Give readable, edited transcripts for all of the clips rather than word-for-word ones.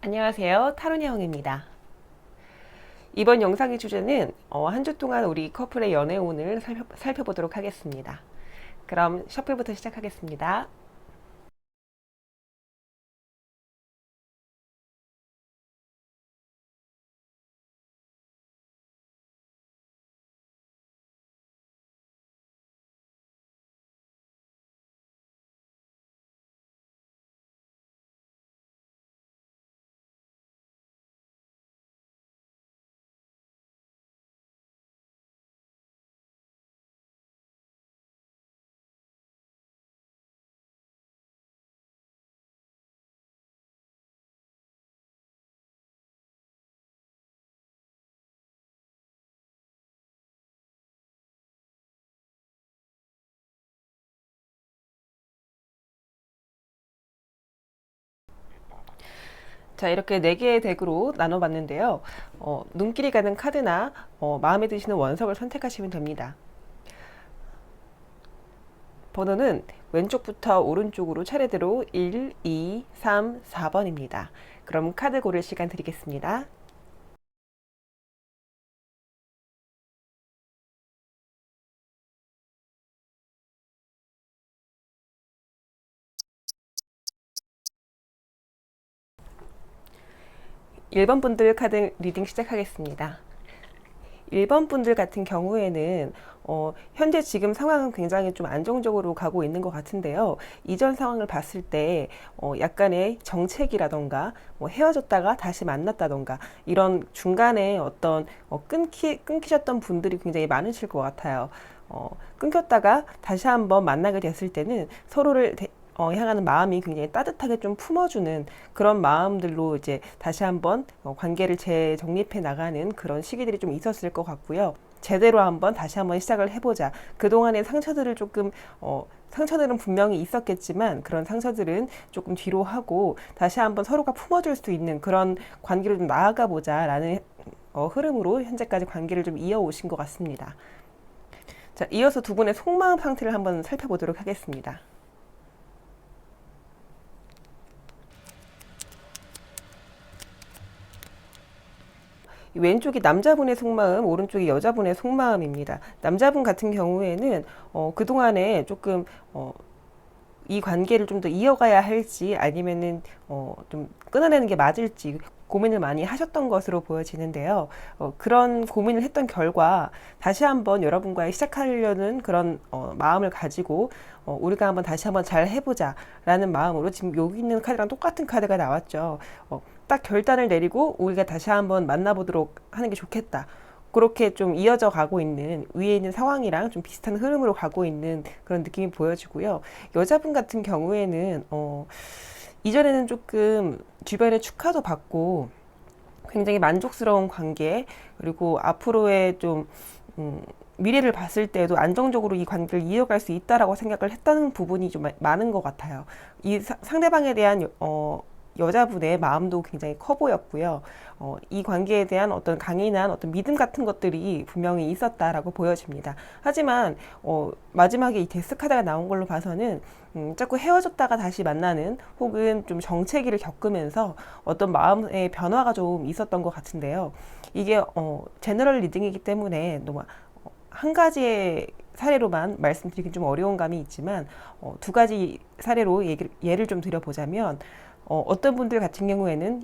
안녕하세요. 타로네영입니다. 이번 영상의 주제는 한 주 동안 우리 커플의 연애운을 살펴보도록 하겠습니다. 그럼 셔플부터 시작하겠습니다. 자, 이렇게 4개의 덱으로 나눠봤는데요. 눈길이 가는 카드나 마음에 드시는 원석을 선택하시면 됩니다. 번호는 왼쪽부터 오른쪽으로 차례대로 1, 2, 3, 4번입니다. 그럼 카드 고를 시간 드리겠습니다. 1번 분들 카드 리딩 시작하겠습니다. 1번 분들 같은 경우에는 현재 지금 상황은 굉장히 좀 안정적으로 가고 있는 것 같은데요. 이전 상황을 봤을 때 약간의 정체기라던가 헤어졌다가 다시 만났다던가 이런 중간에 어떤 끊기셨던 분들이 굉장히 많으실 것 같아요. 끊겼다가 다시 한번 만나게 됐을 때는 서로를 향하는 마음이 굉장히 따뜻하게 좀 품어주는 그런 마음들로 이제 다시 한번 관계를 재정립해 나가는 그런 시기들이 좀 있었을 것 같고요. 제대로 한번 다시 한번 시작을 해보자. 그동안의 상처들을 조금 상처들은 분명히 있었겠지만 그런 상처들은 조금 뒤로 하고 다시 한번 서로가 품어줄 수 있는 그런 관계로 좀 나아가 보자라는 흐름으로 현재까지 관계를 좀 이어오신 것 같습니다. 자, 이어서 두 분의 속마음 상태를 한번 살펴보도록 하겠습니다. 왼쪽이 남자분의 속마음, 오른쪽이 여자분의 속마음입니다. 남자분 같은 경우에는 그동안에 조금 이 관계를 좀 더 이어가야 할지 아니면은 좀 끊어내는 게 맞을지 고민을 많이 하셨던 것으로 보여지는데요. 그런 고민을 했던 결과 다시 한번 여러분과의 시작하려는 그런 마음을 가지고 우리가 한번 다시 한번 잘 해보자라는 마음으로 지금 여기 있는 카드랑 똑같은 카드가 나왔죠. 딱 결단을 내리고 우리가 다시 한번 만나보도록 하는 게 좋겠다. 그렇게 좀 이어져 가고 있는 위에 있는 상황이랑 좀 비슷한 흐름으로 가고 있는 그런 느낌이 보여지고요. 여자분 같은 경우에는 이전에는 조금 주변에 축하도 받고 굉장히 만족스러운 관계 그리고 앞으로의 좀 미래를 봤을 때도 안정적으로 이 관계를 이어갈 수 있다라고 생각을 했다는 부분이 좀 많은 것 같아요. 이 상대방에 대한 여자분의 마음도 굉장히 커 보였고요. 이 관계에 대한 어떤 강인한 어떤 믿음 같은 것들이 분명히 있었다라고 보여집니다. 하지만 마지막에 이 데스 카드가 나온 걸로 봐서는 자꾸 헤어졌다가 다시 만나는 혹은 좀 정체기를 겪으면서 어떤 마음의 변화가 좀 있었던 것 같은데요. 이게 제너럴 리딩이기 때문에 너무 한 가지의 사례로만 말씀드리긴 좀 어려운 감이 있지만 두 가지 사례로 예를 좀 드려보자면 어떤 분들 같은 경우에는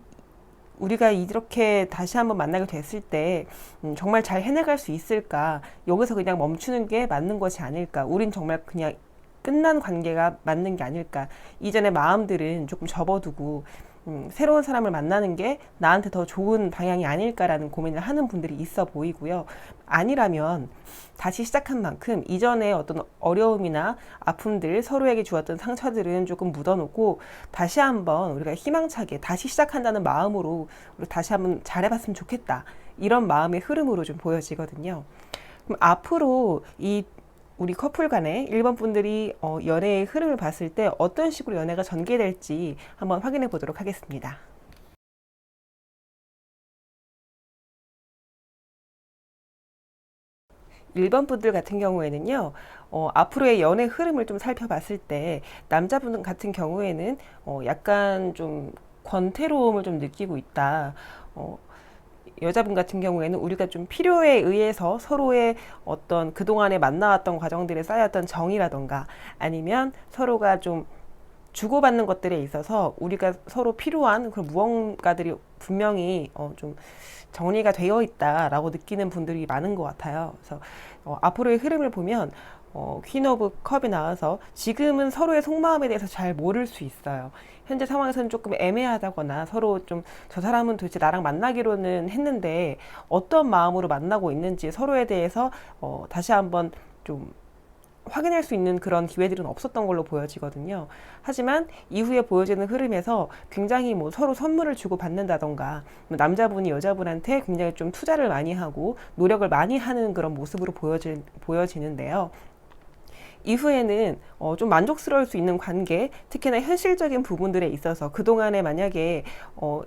우리가 이렇게 다시 한번 만나게 됐을 때 정말 잘 해나갈 수 있을까? 여기서 그냥 멈추는 게 맞는 것이 아닐까? 우린 정말 그냥 끝난 관계가 맞는 게 아닐까? 이전의 마음들은 조금 접어두고 새로운 사람을 만나는 게 나한테 더 좋은 방향이 아닐까라는 고민을 하는 분들이 있어 보이고요. 아니라면 다시 시작한 만큼 이전에 어떤 어려움이나 아픔들, 서로에게 주었던 상처들은 조금 묻어놓고 다시 한번 우리가 희망차게 다시 시작한다는 마음으로 우리 다시 한번 잘해봤으면 좋겠다. 이런 마음의 흐름으로 좀 보여지거든요. 그럼 앞으로 이 우리 커플 간에 일본 분들이 연애의 흐름을 봤을 때 어떤 식으로 연애가 전개될지 한번 확인해 보도록 하겠습니다. 1번 분들 같은 경우에는요, 앞으로의 연애 흐름을 좀 살펴봤을 때, 남자분 같은 경우에는, 약간 좀 권태로움을 좀 느끼고 있다. 어, 여자분 같은 경우에는 우리가 좀 필요에 의해서 서로의 어떤 그동안에 만나왔던 과정들에 쌓였던 정이라던가 아니면 서로가 좀 주고받는 것들에 있어서 우리가 서로 필요한 그런 무언가들이 분명히 좀 정리가 되어 있다라고 느끼는 분들이 많은 것 같아요. 그래서 앞으로의 흐름을 보면 퀸 오브 컵이 나와서 지금은 서로의 속마음에 대해서 잘 모를 수 있어요. 현재 상황에서는 조금 애매하다거나 서로 좀 저 사람은 도대체 나랑 만나기로는 했는데 어떤 마음으로 만나고 있는지 서로에 대해서 다시 한번 좀 확인할 수 있는 그런 기회들은 없었던 걸로 보여지거든요. 하지만 이후에 보여지는 흐름에서 굉장히 뭐 서로 선물을 주고 받는다던가 남자분이 여자분한테 굉장히 좀 투자를 많이 하고 노력을 많이 하는 그런 모습으로 보여지는데요. 이후에는 좀 만족스러울 수 있는 관계, 특히나 현실적인 부분들에 있어서 그동안에 만약에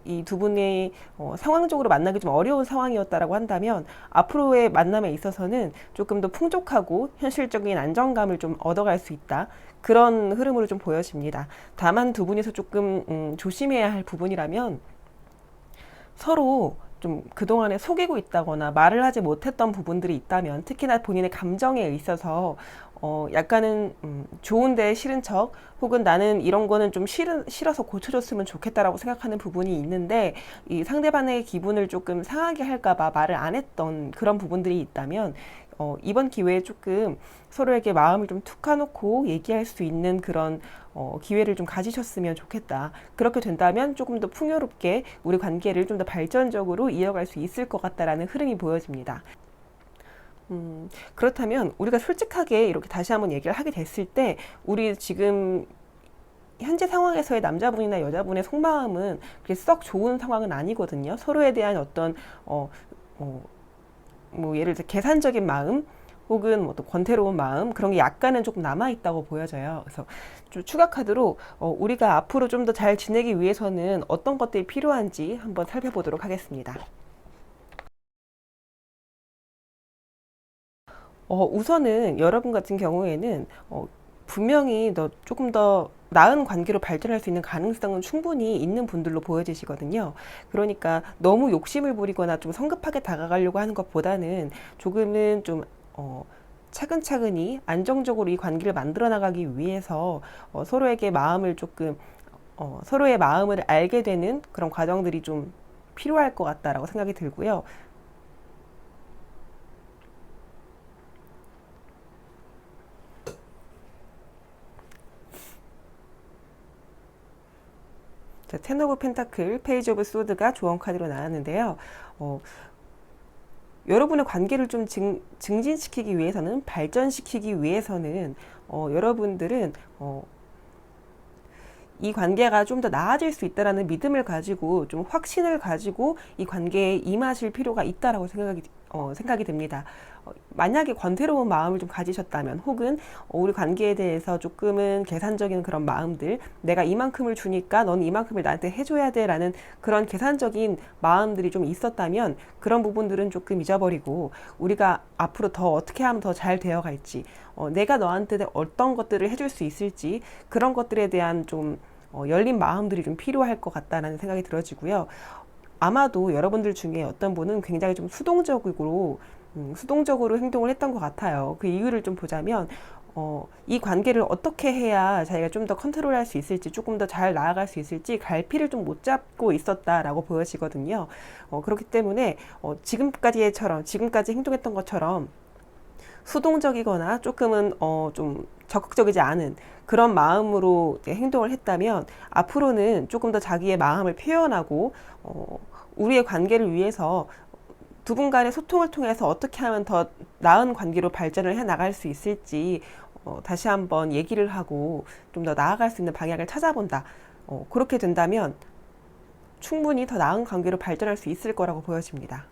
이 두 분이 상황적으로 만나기 좀 어려운 상황이었다라고 한다면 앞으로의 만남에 있어서는 조금 더 풍족하고 현실적인 안정감을 좀 얻어갈 수 있다. 그런 흐름으로 좀 보여집니다. 다만 두 분이서 조금 조심해야 할 부분이라면 서로 좀 그동안에 속이고 있다거나 말을 하지 못했던 부분들이 있다면 특히나 본인의 감정에 있어서 약간은 좋은데 싫은 척 혹은 나는 이런 거는 좀 싫어서 고쳐줬으면 좋겠다라고 생각하는 부분이 있는데 이 상대방의 기분을 조금 상하게 할까봐 말을 안 했던 그런 부분들이 있다면 이번 기회에 조금 서로에게 마음을 좀 툭 까놓고 얘기할 수 있는 그런 기회를 좀 가지셨으면 좋겠다. 그렇게 된다면 조금 더 풍요롭게 우리 관계를 좀 더 발전적으로 이어갈 수 있을 것 같다라는 흐름이 보여집니다. 그렇다면 우리가 솔직하게 이렇게 다시 한번 얘기를 하게 됐을 때 우리 지금 현재 상황에서의 남자분이나 여자분의 속마음은 그렇게 썩 좋은 상황은 아니거든요. 서로에 대한 어떤 뭐 예를 들어 계산적인 마음 혹은 뭐 또 권태로운 마음 그런 게 약간은 조금 남아 있다고 보여져요. 그래서 좀 추가 카드로 우리가 앞으로 좀 더 잘 지내기 위해서는 어떤 것들이 필요한지 한번 살펴보도록 하겠습니다. 우선은 여러분 같은 경우에는 분명히 조금 더 나은 관계로 발전할 수 있는 가능성은 충분히 있는 분들로 보여지시거든요. 그러니까 너무 욕심을 부리거나 좀 성급하게 다가가려고 하는 것보다는 조금은 좀 차근차근히 안정적으로 이 관계를 만들어 나가기 위해서 서로에게 마음을 조금 서로의 마음을 알게 되는 그런 과정들이 좀 필요할 것 같다라고 생각이 들고요. 자, 텐 오브 펜타클, 페이지 오브 소드가 조언 카드로 나왔는데요. 어, 여러분의 관계를 좀 증진시키기 위해서는, 발전시키기 위해서는, 여러분들은, 이 관계가 좀 더 나아질 수 있다라는 믿음을 가지고 좀 확신을 가지고 이 관계에 임하실 필요가 있다라고 생각이 듭니다. 만약에 권태로운 마음을 좀 가지셨다면 혹은 우리 관계에 대해서 조금은 계산적인 그런 마음들 내가 이만큼을 주니까 넌 이만큼을 나한테 해줘야 돼라는 그런 계산적인 마음들이 좀 있었다면 그런 부분들은 조금 잊어버리고 우리가 앞으로 더 어떻게 하면 더 잘 되어갈지 내가 너한테 어떤 것들을 해줄 수 있을지 그런 것들에 대한 좀 열린 마음들이 좀 필요할 것 같다는 생각이 들어지고요. 아마도 여러분들 중에 어떤 분은 굉장히 좀 수동적으로 행동을 했던 것 같아요. 그 이유를 좀 보자면, 이 관계를 어떻게 해야 자기가 좀 더 컨트롤할 수 있을지, 조금 더 잘 나아갈 수 있을지 갈피를 좀 못 잡고 있었다라고 보여지거든요. 그렇기 때문에 지금까지 행동했던 것처럼 수동적이거나 조금은 좀 적극적이지 않은 그런 마음으로 행동을 했다면 앞으로는 조금 더 자기의 마음을 표현하고 우리의 관계를 위해서 두 분 간의 소통을 통해서 어떻게 하면 더 나은 관계로 발전을 해 나갈 수 있을지 다시 한번 얘기를 하고 좀 더 나아갈 수 있는 방향을 찾아본다. 그렇게 된다면 충분히 더 나은 관계로 발전할 수 있을 거라고 보여집니다.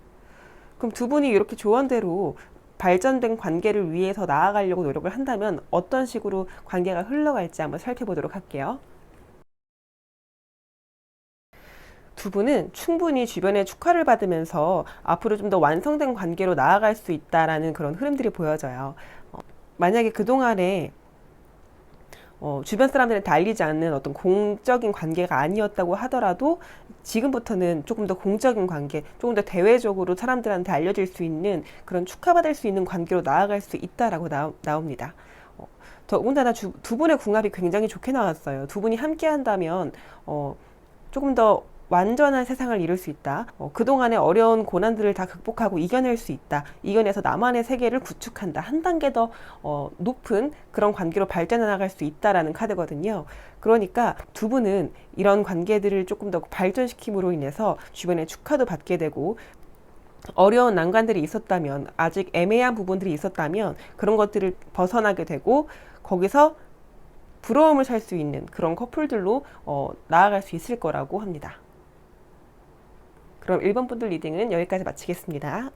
그럼 두 분이 이렇게 조언대로 발전된 관계를 위해서 나아가려고 노력을 한다면 어떤 식으로 관계가 흘러갈지 한번 살펴보도록 할게요. 두 분은 충분히 주변의 축하를 받으면서 앞으로 좀 더 완성된 관계로 나아갈 수 있다라는 그런 흐름들이 보여져요. 만약에 그동안에 주변 사람들한테 알리지 않는 어떤 공적인 관계가 아니었다고 하더라도 지금부터는 조금 더 공적인 관계, 조금 더 대외적으로 사람들한테 알려질 수 있는 그런 축하받을 수 있는 관계로 나아갈 수 있다라고 나옵니다. 더군다나 두 분의 궁합이 굉장히 좋게 나왔어요. 두 분이 함께 한다면 조금 더 완전한 세상을 이룰 수 있다. 그동안의 어려운 고난들을 다 극복하고 이겨낼 수 있다. 이겨내서 나만의 세계를 구축한다. 한 단계 더 높은 그런 관계로 발전해 나갈 수 있다라는 카드거든요. 그러니까 두 분은 이런 관계들을 조금 더 발전시킴으로 인해서 주변에 축하도 받게 되고, 어려운 난관들이 있었다면, 아직 애매한 부분들이 있었다면 그런 것들을 벗어나게 되고, 거기서 부러움을 살 수 있는 그런 커플들로 나아갈 수 있을 거라고 합니다. 그럼 1번 분들 리딩은 여기까지 마치겠습니다.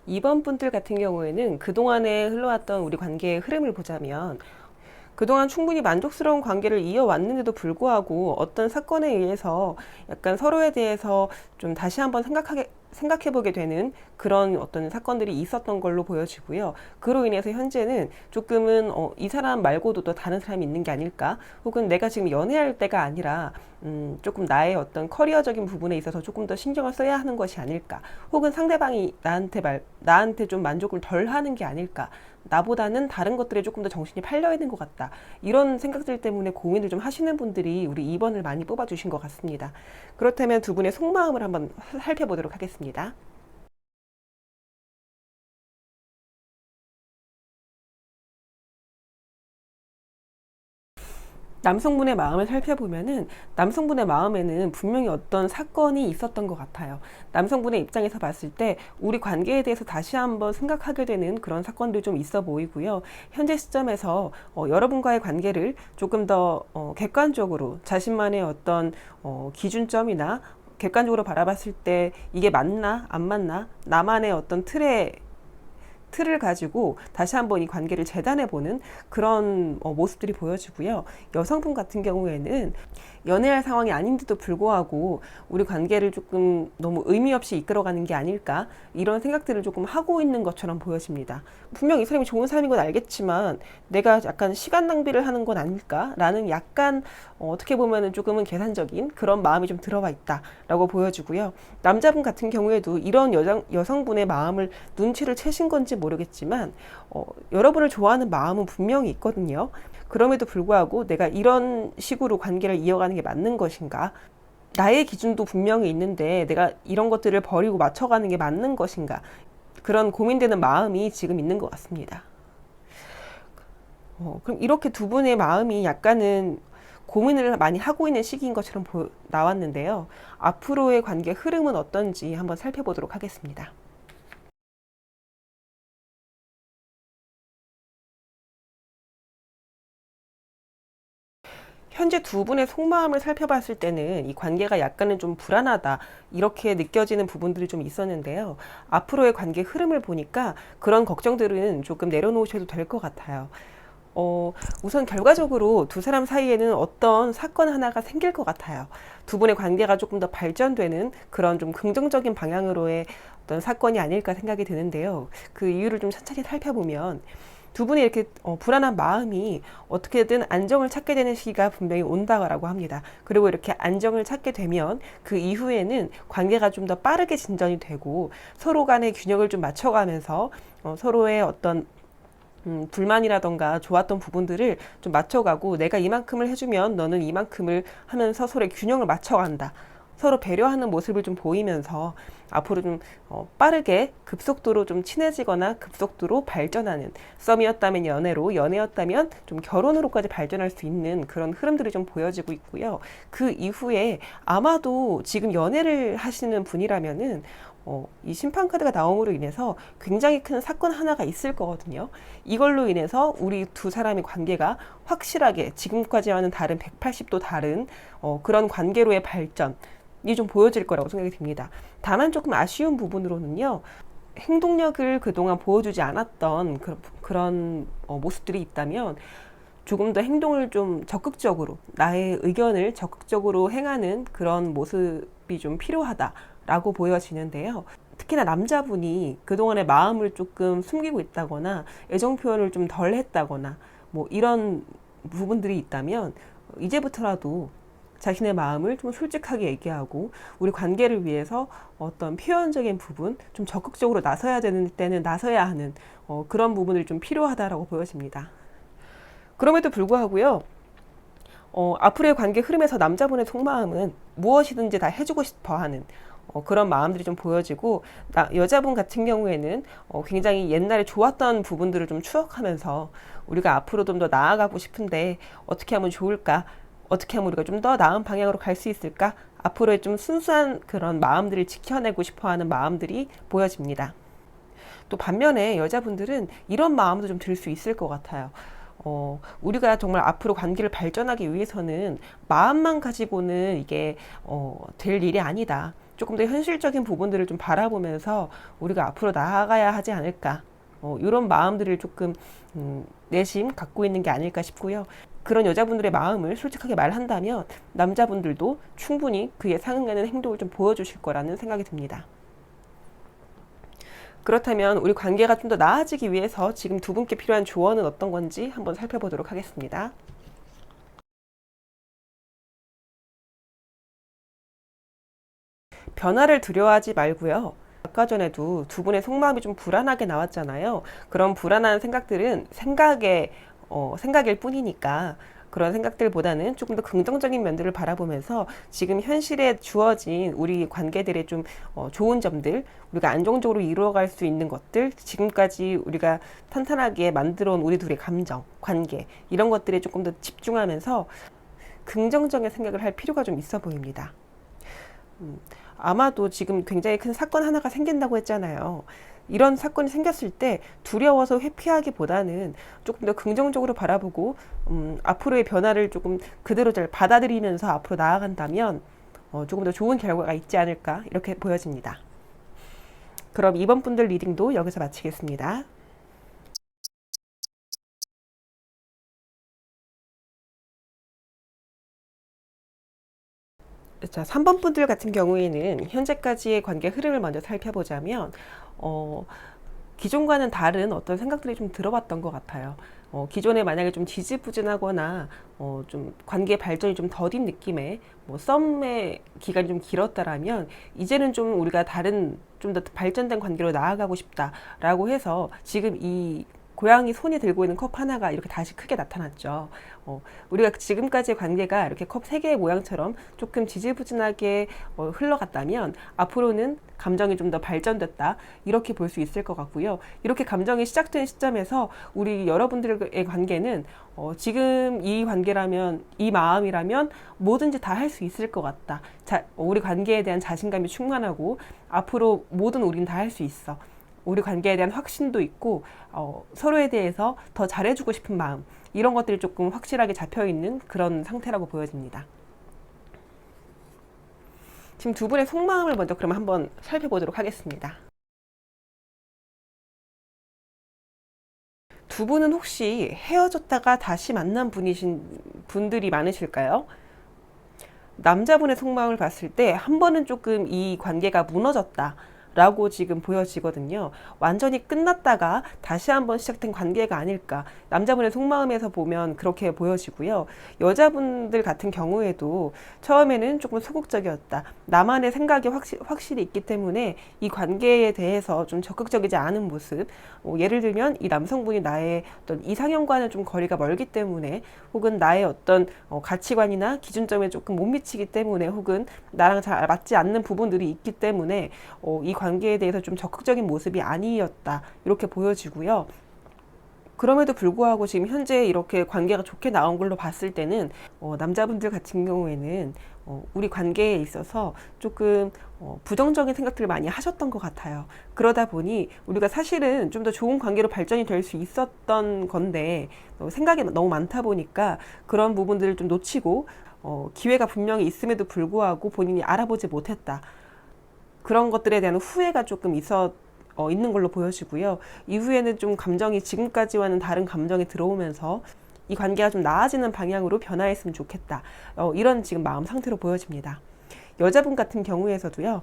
2번 분들 같은 경우에는 그동안에 흘러왔던 우리 관계의 흐름을 보자면, 그동안 충분히 만족스러운 관계를 이어왔는데도 불구하고 어떤 사건에 의해서 약간 서로에 대해서 좀 다시 한번 생각해보게 되는 그런 어떤 사건들이 있었던 걸로 보여지고요. 그로 인해서 현재는 조금은 이 사람 말고도 또 다른 사람이 있는 게 아닐까? 혹은 내가 지금 연애할 때가 아니라 조금 나의 어떤 커리어적인 부분에 있어서 조금 더 신경을 써야 하는 것이 아닐까? 혹은 상대방이 나한테 좀 만족을 덜 하는 게 아닐까? 나보다는 다른 것들에 조금 더 정신이 팔려 있는 것 같다. 이런 생각들 때문에 고민을 좀 하시는 분들이 우리 2번을 많이 뽑아주신 것 같습니다. 그렇다면 두 분의 속마음을 한번 살펴보도록 하겠습니다. 남성분의 마음을 살펴보면은 남성분의 마음에는 분명히 어떤 사건이 있었던 것 같아요. 남성분의 입장에서 봤을 때 우리 관계에 대해서 다시 한번 생각하게 되는 그런 사건들이 좀 있어 보이고요. 현재 시점에서 여러분과의 관계를 조금 더 객관적으로 자신만의 어떤 기준점이나 객관적으로 바라봤을 때 이게 맞나 안 맞나, 나만의 어떤 틀을 가지고 다시 한번 이 관계를 재단해보는 그런 모습들이 보여지고요. 여성분 같은 경우에는 연애할 상황이 아닌데도 불구하고 우리 관계를 조금 너무 의미 없이 이끌어가는 게 아닐까, 이런 생각들을 조금 하고 있는 것처럼 보여집니다. 분명 이 사람이 좋은 사람인 건 알겠지만 내가 약간 시간 낭비를 하는 건 아닐까라는 약간 어떻게 보면은 조금은 계산적인 그런 마음이 좀 들어와 있다라고 보여지고요. 남자분 같은 경우에도 이런 여성분의 마음을 눈치를 채신 건지 모르겠지만 여러분을 좋아하는 마음은 분명히 있거든요. 그럼에도 불구하고 내가 이런 식으로 관계를 이어가는 게 맞는 것인가? 나의 기준도 분명히 있는데 내가 이런 것들을 버리고 맞춰가는 게 맞는 것인가? 그런 고민되는 마음이 지금 있는 것 같습니다. 그럼 이렇게 두 분의 마음이 약간은 고민을 많이 하고 있는 시기인 것처럼 나왔는데요. 앞으로의 관계 흐름은 어떤지 한번 살펴보도록 하겠습니다. 현재 두 분의 속마음을 살펴봤을 때는 이 관계가 약간은 좀 불안하다, 이렇게 느껴지는 부분들이 좀 있었는데요. 앞으로의 관계 흐름을 보니까 그런 걱정들은 조금 내려놓으셔도 될 것 같아요. 우선 결과적으로 두 사람 사이에는 어떤 사건 하나가 생길 것 같아요. 두 분의 관계가 조금 더 발전되는 그런 좀 긍정적인 방향으로의 어떤 사건이 아닐까 생각이 드는데요. 그 이유를 좀 천천히 살펴보면, 두 분이 이렇게 불안한 마음이 어떻게든 안정을 찾게 되는 시기가 분명히 온다고 합니다. 그리고 이렇게 안정을 찾게 되면 그 이후에는 관계가 좀 더 빠르게 진전이 되고 서로 간의 균형을 좀 맞춰가면서 서로의 어떤 불만이라던가 좋았던 부분들을 좀 맞춰가고, 내가 이만큼을 해주면 너는 이만큼을 하면서 서로의 균형을 맞춰간다, 서로 배려하는 모습을 좀 보이면서 앞으로 좀 빠르게 급속도로 좀 친해지거나 급속도로 발전하는, 썸이었다면 연애로, 연애였다면 좀 결혼으로까지 발전할 수 있는 그런 흐름들이 좀 보여지고 있고요. 그 이후에 아마도 지금 연애를 하시는 분이라면은 이 심판카드가 나옴으로 인해서 굉장히 큰 사건 하나가 있을 거거든요. 이걸로 인해서 우리 두 사람의 관계가 확실하게 지금까지와는 다른 180도 다른 그런 관계로의 발전이 좀 보여질 거라고 생각이 듭니다. 다만 조금 아쉬운 부분으로는요. 행동력을 그동안 보여주지 않았던 그런 모습들이 있다면 조금 더 행동을 좀 적극적으로 나의 의견을 적극적으로 행하는 그런 모습이 좀 필요하다라고 보여지는데요. 특히나 남자분이 그동안의 마음을 조금 숨기고 있다거나 애정 표현을 좀 덜 했다거나 뭐 이런 부분들이 있다면 이제부터라도 자신의 마음을 좀 솔직하게 얘기하고 우리 관계를 위해서 어떤 표현적인 부분 좀 적극적으로 나서야 되는 때는 나서야 하는 그런 부분을 좀 필요하다라고 보여집니다. 그럼에도 불구하고요. 앞으로의 관계 흐름에서 남자분의 속마음은 무엇이든지 다 해주고 싶어 하는 그런 마음들이 좀 보여지고, 여자분 같은 경우에는 굉장히 옛날에 좋았던 부분들을 좀 추억하면서 우리가 앞으로 좀 더 나아가고 싶은데 어떻게 하면 좋을까? 어떻게 하면 우리가 좀 더 나은 방향으로 갈 수 있을까? 앞으로의 좀 순수한 그런 마음들을 지켜내고 싶어 하는 마음들이 보여집니다. 또 반면에 여자분들은 이런 마음도 좀 들 수 있을 것 같아요. 우리가 정말 앞으로 관계를 발전하기 위해서는 마음만 가지고는 이게 될 일이 아니다. 조금 더 현실적인 부분들을 좀 바라보면서 우리가 앞으로 나아가야 하지 않을까. 이런 마음들을 조금 내심 갖고 있는 게 아닐까 싶고요. 그런 여자분들의 마음을 솔직하게 말한다면 남자분들도 충분히 그에 상응하는 행동을 좀 보여주실 거라는 생각이 듭니다. 그렇다면 우리 관계가 좀 더 나아지기 위해서 지금 두 분께 필요한 조언은 어떤 건지 한번 살펴보도록 하겠습니다. 변화를 두려워하지 말고요. 아까 전에도 두 분의 속마음이 좀 불안하게 나왔잖아요. 그런 불안한 생각들은 생각일 뿐이니까 그런 생각들보다는 조금 더 긍정적인 면들을 바라보면서 지금 현실에 주어진 우리 관계들의 좀 좋은 점들, 우리가 안정적으로 이루어갈 수 있는 것들, 지금까지 우리가 탄탄하게 만들어 온 우리 둘의 감정, 관계 이런 것들에 조금 더 집중하면서 긍정적인 생각을 할 필요가 좀 있어 보입니다. 아마도 지금 굉장히 큰 사건 하나가 생긴다고 했잖아요. 이런 사건이 생겼을 때 두려워서 회피하기보다는 조금 더 긍정적으로 바라보고 앞으로의 변화를 조금 그대로 잘 받아들이면서 앞으로 나아간다면 조금 더 좋은 결과가 있지 않을까 이렇게 보여집니다. 그럼 이번 분들 리딩도 여기서 마치겠습니다. 자, 3번 분들 같은 경우에는 현재까지의 관계 흐름을 먼저 살펴보자면 기존과는 다른 어떤 생각들이 좀 들어봤던 것 같아요. 기존에 만약에 좀 지지부진하거나 좀 관계 발전이 좀 더딘 느낌의 썸의 기간이 좀 길었다라면 이제는 좀 우리가 다른 좀 더 발전된 관계로 나아가고 싶다라고 해서 지금 이 고양이 손이 들고 있는 컵 하나가 이렇게 다시 크게 나타났죠. 우리가 지금까지의 관계가 이렇게 컵 3개의 모양처럼 조금 지지부진하게 흘러갔다면 앞으로는 감정이 좀 더 발전됐다 이렇게 볼 수 있을 것 같고요. 이렇게 감정이 시작된 시점에서 우리 여러분들의 관계는 지금 이 관계라면 이 마음이라면 뭐든지 다 할 수 있을 것 같다. 우리 관계에 대한 자신감이 충만하고 앞으로 뭐든 우린 다 할 수 있어. 우리 관계에 대한 확신도 있고 서로에 대해서 더 잘해주고 싶은 마음 이런 것들이 조금 확실하게 잡혀있는 그런 상태라고 보여집니다. 지금 두 분의 속마음을 먼저 그럼 한번 살펴보도록 하겠습니다. 두 분은 혹시 헤어졌다가 다시 만난 분들이 많으실까요? 남자분의 속마음을 봤을 때 한 번은 조금 이 관계가 무너졌다 라고 지금 보여지거든요. 완전히 끝났다가 다시 한번 시작된 관계가 아닐까. 남자분의 속마음에서 보면 그렇게 보여지고요. 여자분들 같은 경우에도 처음에는 조금 소극적이었다. 나만의 생각이 확실히 있기 때문에 이 관계에 대해서 좀 적극적이지 않은 모습. 예를 들면 이 남성분이 나의 어떤 이상형과는 좀 거리가 멀기 때문에 혹은 나의 어떤 가치관이나 기준점에 조금 못 미치기 때문에 혹은 나랑 잘 맞지 않는 부분들이 있기 때문에 이 관계에 대해서 좀 적극적인 모습이 아니었다 이렇게 보여지고요. 그럼에도 불구하고 지금 현재 이렇게 관계가 좋게 나온 걸로 봤을 때는 남자분들 같은 경우에는 우리 관계에 있어서 조금 부정적인 생각들을 많이 하셨던 것 같아요. 그러다 보니 우리가 사실은 좀 더 좋은 관계로 발전이 될 수 있었던 건데 생각이 너무 많다 보니까 그런 부분들을 좀 놓치고 기회가 분명히 있음에도 불구하고 본인이 알아보지 못했다. 그런 것들에 대한 후회가 조금 있는 걸로 보여지고요. 이후에는 좀 감정이 지금까지와는 다른 감정이 들어오면서 이 관계가 좀 나아지는 방향으로 변화했으면 좋겠다. 이런 지금 마음 상태로 보여집니다. 여자분 같은 경우에서도요.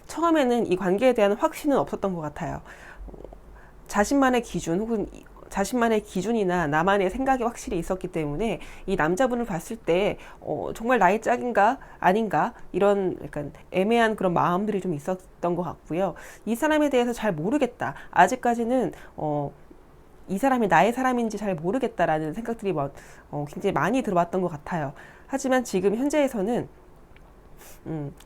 처음에는 이 관계에 대한 확신은 없었던 것 같아요. 자신만의 기준 혹은 자신만의 기준이나 나만의 생각이 확실히 있었기 때문에 이 남자분을 봤을 때 정말 나의 짝인가 아닌가 이런 약간 애매한 그런 마음들이 좀 있었던 것 같고요. 이 사람에 대해서 잘 모르겠다. 아직까지는 이 사람이 나의 사람인지 잘 모르겠다라는 생각들이 굉장히 많이 들어왔던 것 같아요. 하지만 지금 현재에서는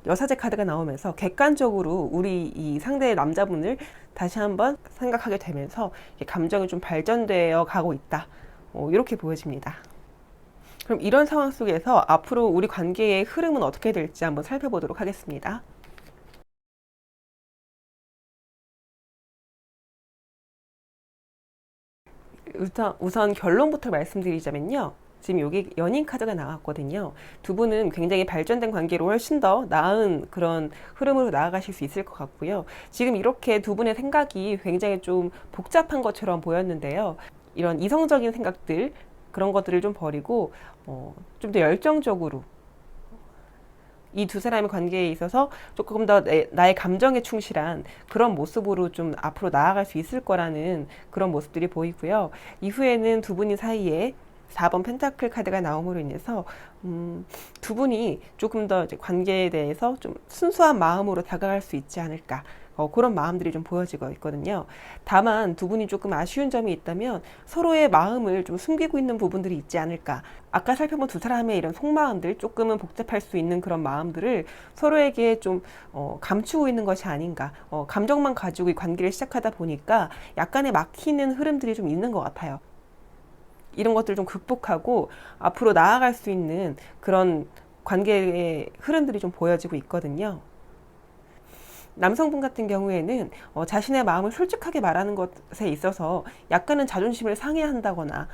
여사제 카드가 나오면서 객관적으로 우리 이 상대의 남자분을 다시 한번 생각하게 되면서 감정이 좀 발전되어 가고 있다. 이렇게 보여집니다. 그럼 이런 상황 속에서 앞으로 우리 관계의 흐름은 어떻게 될지 한번 살펴보도록 하겠습니다. 우선 결론부터 말씀드리자면요. 지금 여기 연인 카드가 나왔거든요. 두 분은 굉장히 발전된 관계로 훨씬 더 나은 그런 흐름으로 나아가실 수 있을 것 같고요. 지금 이렇게 두 분의 생각이 굉장히 좀 복잡한 것처럼 보였는데요. 이런 이성적인 생각들, 그런 것들을 좀 버리고, 좀 더 열정적으로 이 두 사람의 관계에 있어서 조금 더 나의 감정에 충실한 그런 모습으로 좀 앞으로 나아갈 수 있을 거라는 그런 모습들이 보이고요. 이후에는 두 분이 사이에 4번 펜타클 카드가 나옴으로 인해서 두 분이 조금 더 이제 관계에 대해서 좀 순수한 마음으로 다가갈 수 있지 않을까. 그런 마음들이 좀 보여지고 있거든요. 다만 두 분이 조금 아쉬운 점이 있다면 서로의 마음을 좀 숨기고 있는 부분들이 있지 않을까. 아까 살펴본 두 사람의 이런 속마음들, 조금은 복잡할 수 있는 그런 마음들을 서로에게 좀 감추고 있는 것이 아닌가. 감정만 가지고 이 관계를 시작하다 보니까 약간의 막히는 흐름들이 좀 있는 것 같아요. 이런 것들을 좀 극복하고 앞으로 나아갈 수 있는 그런 관계의 흐름들이 좀 보여지고 있거든요. 남성분 같은 경우에는 자신의 마음을 솔직하게 말하는 것에 있어서 약간은 자존심을 상해한다거나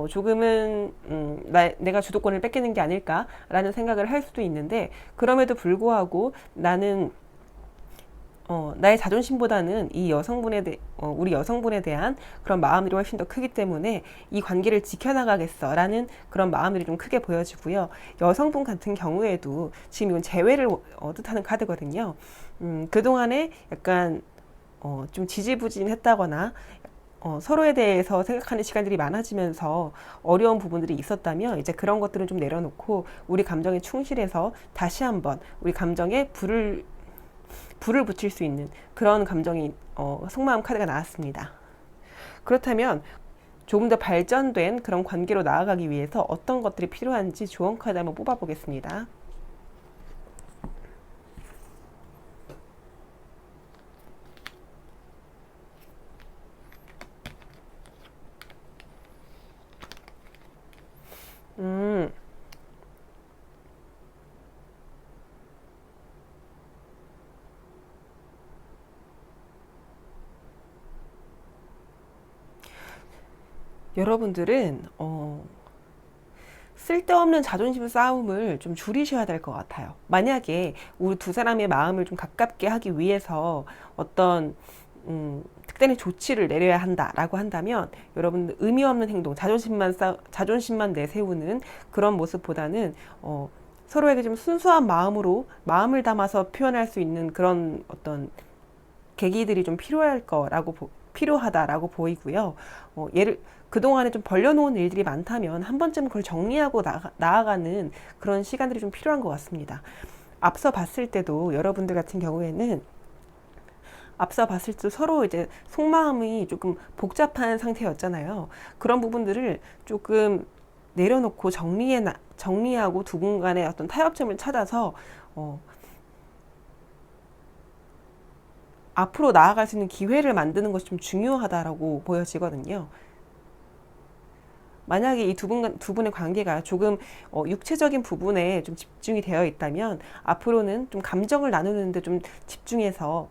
조금은 내가 주도권을 뺏기는 게 아닐까라는 생각을 할 수도 있는데, 그럼에도 불구하고 나는 나의 자존심보다는 우리 여성분에 대한 그런 마음들이 훨씬 더 크기 때문에 이 관계를 지켜나가겠어라는 그런 마음들이 좀 크게 보여지고요. 여성분 같은 경우에도 지금 이건 재회를 뜻하는 카드거든요. 그동안에 약간 좀 지지부진했다거나 서로에 대해서 생각하는 시간들이 많아지면서 어려운 부분들이 있었다면 이제 그런 것들은 좀 내려놓고 우리 감정에 충실해서 다시 한번 우리 감정에 불을 붙일 수 있는 그런 감정이 속마음 카드가 나왔습니다. 그렇다면 조금 더 발전된 그런 관계로 나아가기 위해서 어떤 것들이 필요한지 조언 카드 한번 뽑아보겠습니다. 음, 여러분들은 쓸데없는 자존심 싸움을 좀 줄이셔야 될 것 같아요. 만약에 우리 두 사람의 마음을 좀 가깝게 하기 위해서 어떤 특단의 조치를 내려야 한다라고 한다면 여러분 의미 없는 행동, 자존심만 내세우는 그런 모습보다는 서로에게 좀 순수한 마음을 담아서 표현할 수 있는 그런 어떤 계기들이 좀 필요하다라고 보이고요. 그동안에 좀 벌려놓은 일들이 많다면 한 번쯤 그걸 정리하고 나아가는 그런 시간들이 좀 필요한 것 같습니다. 앞서 봤을 때도 여러분들 같은 경우에는 서로 이제 속마음이 조금 복잡한 상태였잖아요. 그런 부분들을 조금 내려놓고 정리하고 두 분 간의 어떤 타협점을 찾아서 앞으로 나아갈 수 있는 기회를 만드는 것이 좀 중요하다라고 보여지거든요. 만약에 이 두 분의 관계가 조금 육체적인 부분에 좀 집중이 되어 있다면 앞으로는 좀 감정을 나누는데 좀 집중해서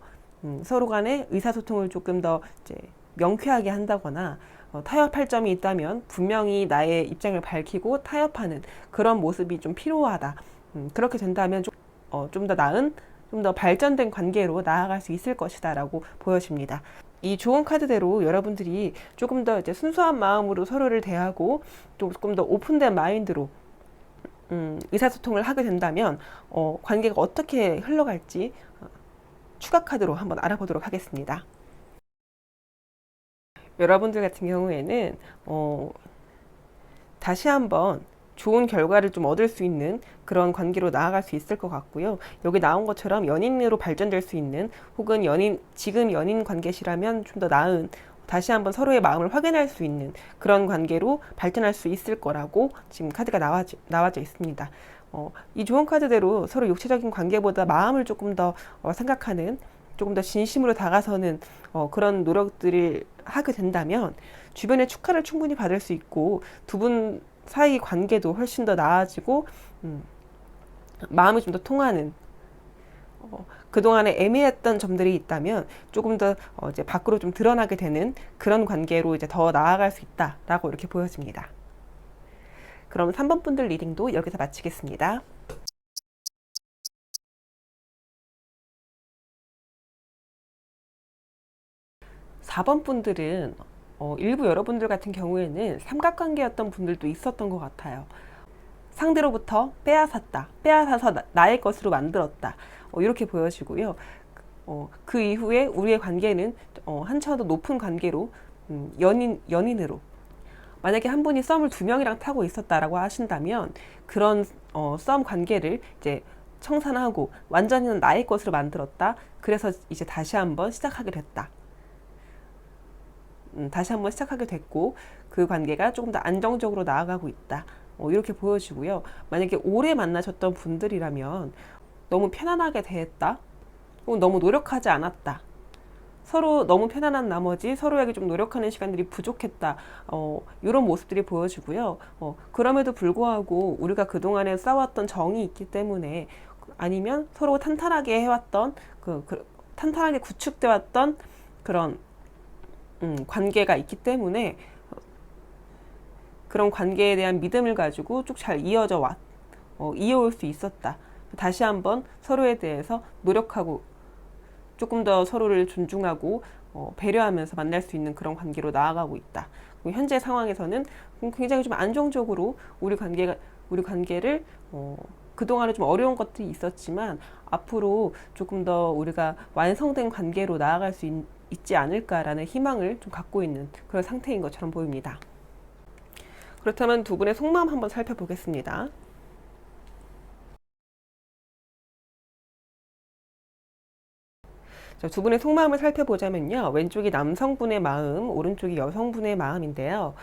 서로 간의 의사소통을 조금 더 이제 명쾌하게 한다거나 타협할 점이 있다면 분명히 나의 입장을 밝히고 타협하는 그런 모습이 좀 필요하다. 그렇게 된다면 좀 더 나은, 좀 더 발전된 관계로 나아갈 수 있을 것이다 라고 보여집니다. 이 좋은 카드대로 여러분들이 조금 더 이제 순수한 마음으로 서로를 대하고 조금 더 오픈된 마인드로 의사소통을 하게 된다면 관계가 어떻게 흘러갈지 추가 카드로 한번 알아보도록 하겠습니다. 여러분들 같은 경우에는 다시 한번 좋은 결과를 좀 얻을 수 있는 그런 관계로 나아갈 수 있을 것 같고요. 여기 나온 것처럼 연인으로 발전될 수 있는 혹은 지금 연인 관계시라면 좀 더 나은 다시 한번 서로의 마음을 확인할 수 있는 그런 관계로 발전할 수 있을 거라고 지금 카드가 나와져 있습니다. 이 좋은 카드대로 서로 육체적인 관계보다 마음을 조금 더 생각하는 조금 더 진심으로 다가서는 그런 노력들을 하게 된다면 주변의 축하를 충분히 받을 수 있고 두 분 사이 관계도 훨씬 더 나아지고 마음이 좀 더 통하는 그동안에 애매했던 점들이 있다면 조금 더 이제 밖으로 좀 드러나게 되는 그런 관계로 이제 더 나아갈 수 있다라고 이렇게 보여집니다. 그럼 3번 분들 리딩도 여기서 마치겠습니다. 4번 분들은 일부 여러분들 같은 경우에는 삼각관계였던 분들도 있었던 것 같아요. 상대로부터 빼앗아서 나의 것으로 만들었다. 이렇게 보여지고요. 그 이후에 우리의 관계는 한층 더 높은 관계로 연인으로 만약에 한 분이 썸을 2명이랑 타고 있었다라고 하신다면 그런 썸 관계를 이제 청산하고 완전히 나의 것으로 만들었다. 그래서 이제 다시 한번 시작하게 됐다. 다시 한번 시작하게 됐고 그 관계가 조금 더 안정적으로 나아가고 있다. 이렇게 보여지고요. 만약에 오래 만나셨던 분들이라면 너무 편안하게 대했다. 혹은 너무 노력하지 않았다. 서로 너무 편안한 나머지 서로에게 좀 노력하는 시간들이 부족했다. 이런 모습들이 보여지고요. 그럼에도 불구하고 우리가 그동안에 쌓아왔던 정이 있기 때문에 아니면 서로 탄탄하게 해왔던 탄탄하게 구축돼 왔던 그런 관계가 있기 때문에 그런 관계에 대한 믿음을 가지고 쭉 잘 이어올 수 있었다. 다시 한번 서로에 대해서 노력하고 조금 더 서로를 존중하고 배려하면서 만날 수 있는 그런 관계로 나아가고 있다. 현재 상황에서는 굉장히 좀 안정적으로 우리 관계를 그동안에 좀 어려운 것들이 있었지만 앞으로 조금 더 우리가 완성된 관계로 나아갈 수 있지 않을까라는 희망을 좀 갖고 있는 그런 상태인 것처럼 보입니다. 그렇다면 두 분의 속마음 한번 살펴보겠습니다. 두 분의 속마음을 살펴보자면요. 왼쪽이 남성분의 마음, 오른쪽이 여성분의 마음인데요.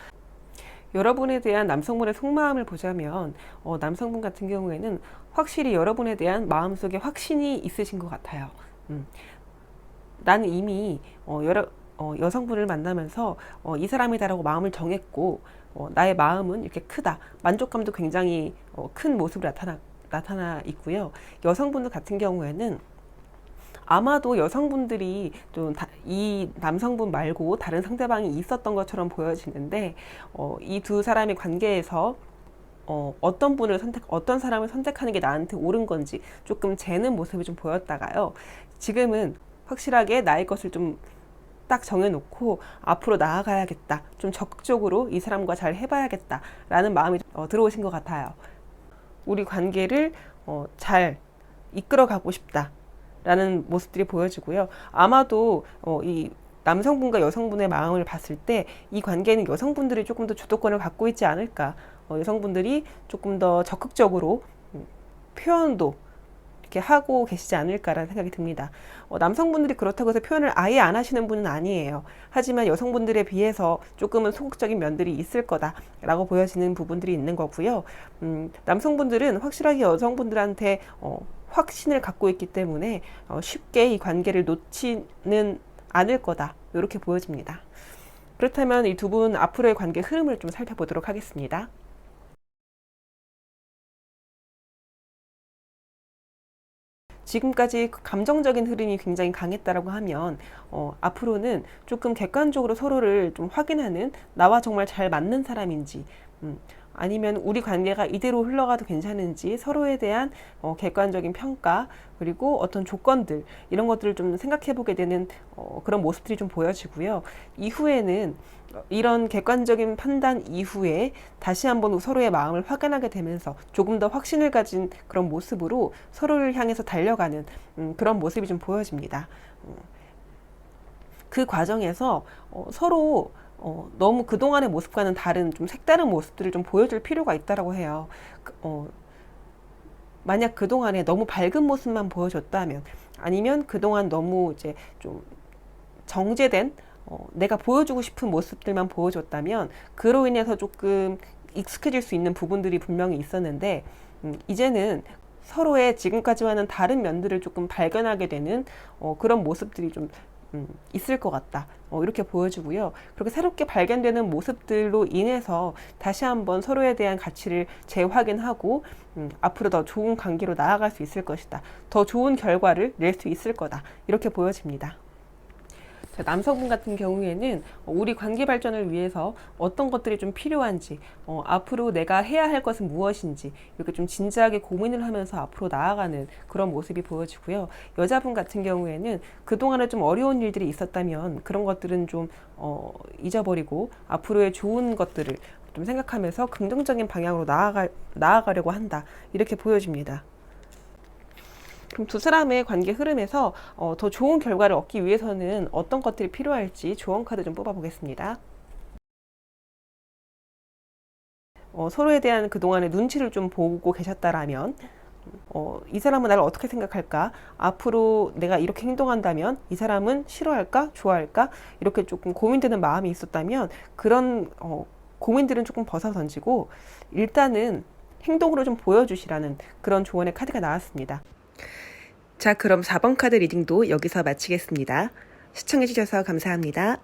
여러분에 대한 남성분의 속마음을 보자면 남성분 같은 경우에는 확실히 여러분에 대한 마음속에 확신이 있으신 것 같아요. 나는 이미 여성분을 만나면서 이 사람이다라고 마음을 정했고 나의 마음은 이렇게 크다. 만족감도 굉장히 큰 모습으로 나타나 있고요. 여성분들 같은 경우에는 아마도 여성분들이 좀 이 남성분 말고 다른 상대방이 있었던 것처럼 보여지는데 이 두 사람의 관계에서 어떤 사람을 선택하는 게 나한테 옳은 건지 조금 재는 모습이 좀 보였다가요. 지금은 확실하게 나의 것을 좀 딱 정해놓고 앞으로 나아가야겠다. 좀 적극적으로 이 사람과 잘 해봐야겠다. 라는 마음이 들어오신 것 같아요. 우리 관계를 잘 이끌어가고 싶다. 라는 모습들이 보여지고요. 아마도 이 남성분과 여성분의 마음을 봤을 때 이 관계는 여성분들이 조금 더 주도권을 갖고 있지 않을까. 여성분들이 조금 더 적극적으로 표현도 이렇게 하고 계시지 않을까라는 생각이 듭니다. 남성분들이 그렇다고 해서 표현을 아예 안 하시는 분은 아니에요. 하지만 여성분들에 비해서 조금은 소극적인 면들이 있을 거다라고 보여지는 부분들이 있는 거고요. 남성분들은 확실하게 여성분들한테 확신을 갖고 있기 때문에 쉽게 이 관계를 놓지는 않을 거다. 이렇게 보여집니다. 그렇다면 이 두 분 앞으로의 관계 흐름을 좀 살펴보도록 하겠습니다. 지금까지 감정적인 흐름이 굉장히 강했다라고 하면 앞으로는 조금 객관적으로 서로를 좀 확인하는, 나와 정말 잘 맞는 사람인지, 아니면 우리 관계가 이대로 흘러가도 괜찮은지 서로에 대한 객관적인 평가, 그리고 어떤 조건들, 이런 것들을 좀 생각해 보게 되는 그런 모습들이 좀 보여지고요. 이후에는 이런 객관적인 판단 이후에 다시 한번 서로의 마음을 확인하게 되면서 조금 더 확신을 가진 그런 모습으로 서로를 향해서 달려가는 그런 모습이 좀 보여집니다. 그 과정에서 서로 너무 그동안의 모습과는 다른 좀 색다른 모습들을 좀 보여줄 필요가 있다라고 해요. 만약 그동안에 너무 밝은 모습만 보여줬다면, 아니면 그동안 너무 이제 좀 정제된 내가 보여주고 싶은 모습들만 보여줬다면, 그로 인해서 조금 익숙해질 수 있는 부분들이 분명히 있었는데, 이제는 서로의 지금까지와는 다른 면들을 조금 발견하게 되는 그런 모습들이 좀 있을 것 같다. 이렇게 보여지고요. 그렇게 새롭게 발견되는 모습들로 인해서 다시 한번 서로에 대한 가치를 재확인하고 앞으로 더 좋은 관계로 나아갈 수 있을 것이다. 더 좋은 결과를 낼 수 있을 거다. 이렇게 보여집니다. 남성분 같은 경우에는 우리 관계 발전을 위해서 어떤 것들이 좀 필요한지, 앞으로 내가 해야 할 것은 무엇인지 이렇게 좀 진지하게 고민을 하면서 앞으로 나아가는 그런 모습이 보여지고요. 여자분 같은 경우에는 그동안에 좀 어려운 일들이 있었다면 그런 것들은 좀 잊어버리고 앞으로의 좋은 것들을 좀 생각하면서 긍정적인 방향으로 나아가려고 한다. 이렇게 보여집니다. 그럼 두 사람의 관계 흐름에서 더 좋은 결과를 얻기 위해서는 어떤 것들이 필요할지 조언 카드 좀 뽑아 보겠습니다. 서로에 대한 그동안의 눈치를 좀 보고 계셨다라면, 이 사람은 나를 어떻게 생각할까? 앞으로 내가 이렇게 행동한다면 이 사람은 싫어할까? 좋아할까? 이렇게 조금 고민되는 마음이 있었다면 그런 고민들은 조금 벗어 던지고 일단은 행동으로 좀 보여주시라는 그런 조언의 카드가 나왔습니다. 자, 그럼 4번 카드 리딩도 여기서 마치겠습니다. 시청해주셔서 감사합니다.